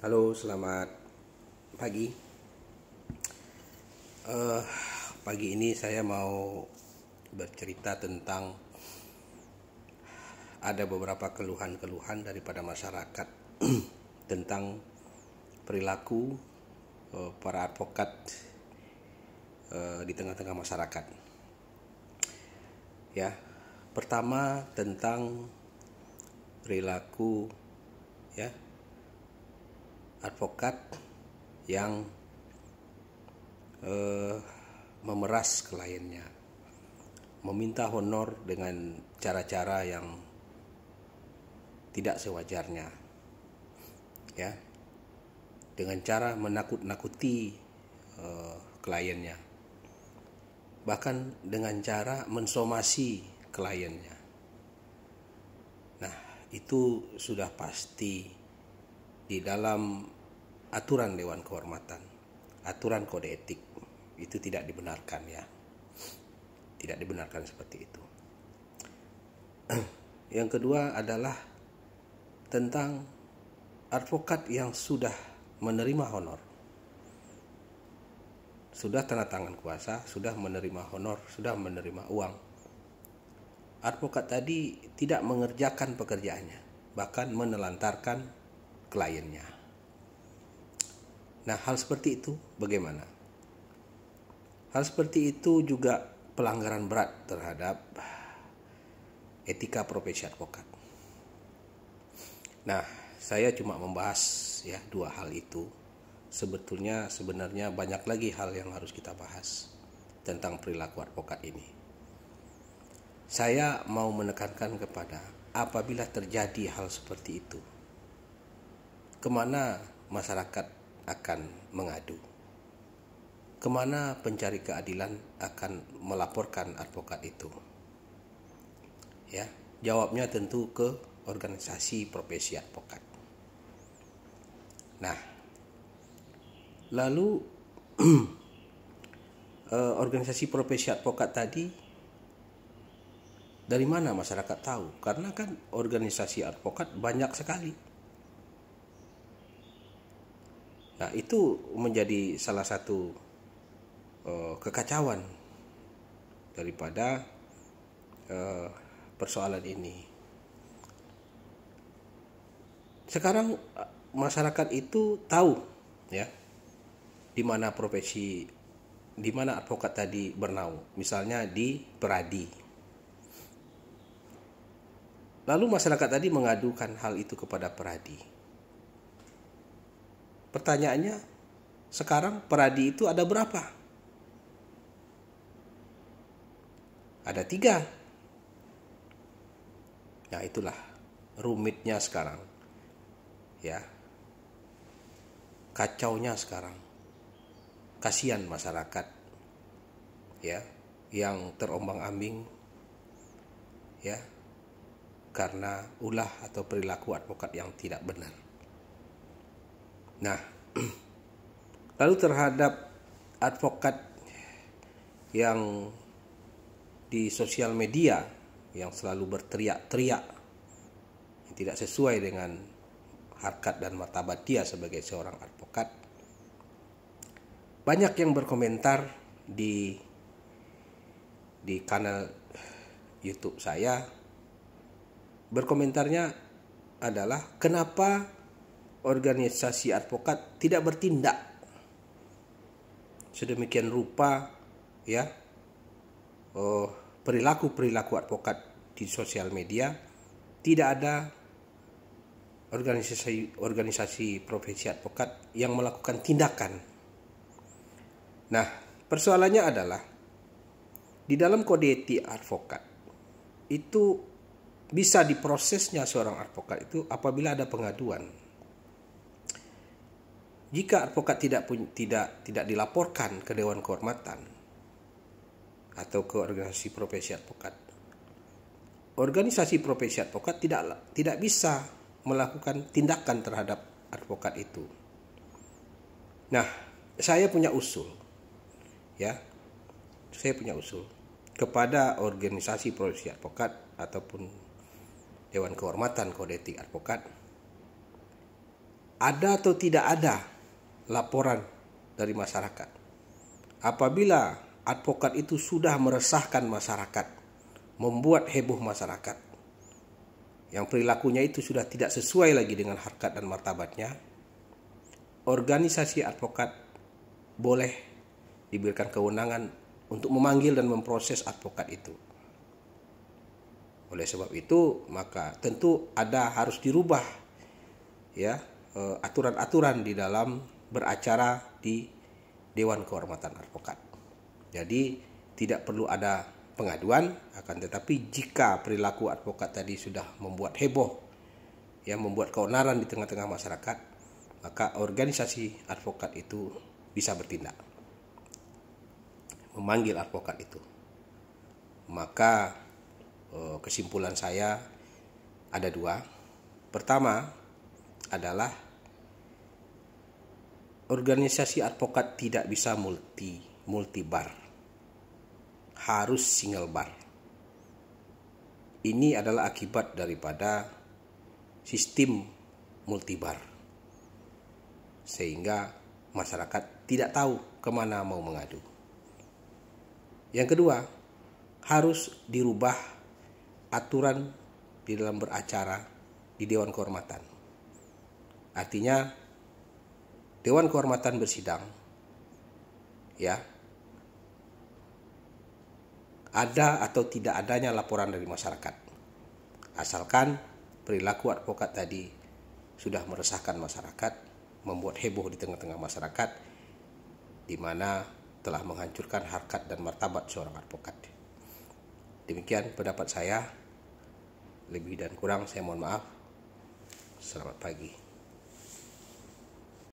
Halo, selamat pagi. Pagi ini saya mau bercerita tentang ada beberapa keluhan-keluhan daripada masyarakat tentang perilaku para advokat di tengah-tengah masyarakat. Ya, pertama tentang perilaku advokat yang memeras kliennya, meminta honor dengan cara-cara yang tidak sewajarnya, ya, dengan cara menakut-nakuti kliennya, bahkan dengan cara mensomasi kliennya. Nah, itu sudah pasti di dalam aturan Dewan Kehormatan, aturan kode etik, itu tidak dibenarkan, ya. Tidak dibenarkan seperti itu. Yang kedua adalah tentang advokat yang sudah menerima honor, sudah tanda tangan kuasa, sudah menerima honor, sudah menerima uang. Advokat tadi tidak mengerjakan pekerjaannya, bahkan menelantarkan kliennya. Nah, hal seperti itu bagaimana? Hal seperti itu juga pelanggaran berat terhadap etika profesi advokat. Nah, saya cuma membahas dua hal itu. Sebenarnya banyak lagi hal yang harus kita bahas tentang perilaku advokat ini. Saya mau menekankan kepada apabila terjadi hal seperti itu, kemana masyarakat akan mengadu? Kemana pencari keadilan akan melaporkan advokat itu? Ya, jawabnya tentu ke organisasi profesi advokat. Nah, lalu organisasi profesi advokat tadi dari mana masyarakat tahu? Karena kan organisasi advokat banyak sekali. Nah, itu menjadi salah satu kekacauan daripada persoalan ini. Sekarang masyarakat itu tahu, ya, di mana advokat tadi bernaung, misalnya di Peradi. Lalu masyarakat tadi mengadukan hal itu kepada Peradi. Pertanyaannya, sekarang Peradi itu ada berapa? Ada 3. Nah, itulah rumitnya sekarang, ya, kacaunya sekarang. Kasihan masyarakat, ya, yang terombang-ambing, ya, karena ulah atau perilaku advokat yang tidak benar. Nah, lalu terhadap advokat yang di sosial media yang selalu berteriak-teriak, yang tidak sesuai dengan harkat dan martabat dia sebagai seorang advokat, banyak yang berkomentar di kanal YouTube saya. Berkomentarnya adalah, kenapa organisasi advokat tidak bertindak sedemikian rupa, ya, perilaku advokat di sosial media. Tidak ada organisasi profesi advokat yang melakukan tindakan. Nah, persoalannya adalah di dalam kode etik advokat itu bisa diprosesnya seorang advokat itu apabila ada pengaduan. Jika advokat tidak dilaporkan ke Dewan Kehormatan atau ke organisasi profesi advokat, organisasi profesi advokat tidak bisa melakukan tindakan terhadap advokat itu. Nah, saya punya usul, ya, kepada organisasi profesi advokat ataupun Dewan Kehormatan Kode Etik Advokat, ada atau tidak ada laporan dari masyarakat. Apabila advokat itu sudah meresahkan masyarakat, membuat heboh masyarakat, yang perilakunya itu sudah tidak sesuai lagi dengan harkat dan martabatnya, organisasi advokat boleh diberikan kewenangan untuk memanggil dan memproses advokat itu. Oleh sebab itu, maka tentu harus dirubah ya aturan-aturan di dalam beracara di Dewan Kehormatan Advokat. Jadi tidak perlu ada pengaduan, akan tetapi jika perilaku advokat tadi sudah membuat heboh, membuat keonaran di tengah-tengah masyarakat, maka organisasi advokat itu bisa bertindak, memanggil advokat itu. Maka kesimpulan saya ada dua. Pertama adalah organisasi advokat tidak bisa multi bar, harus single bar. Ini adalah akibat daripada sistem multibar, sehingga masyarakat tidak tahu kemana mau mengadu. Yang kedua, harus dirubah aturan di dalam beracara di Dewan Kehormatan. Artinya Dewan Kehormatan bersidang, ada atau tidak adanya laporan dari masyarakat, asalkan perilaku advokat tadi sudah meresahkan masyarakat, membuat heboh di tengah-tengah masyarakat, di mana telah menghancurkan harkat dan martabat seorang advokat. Demikian pendapat saya. Lebih dan kurang saya mohon maaf. Selamat pagi.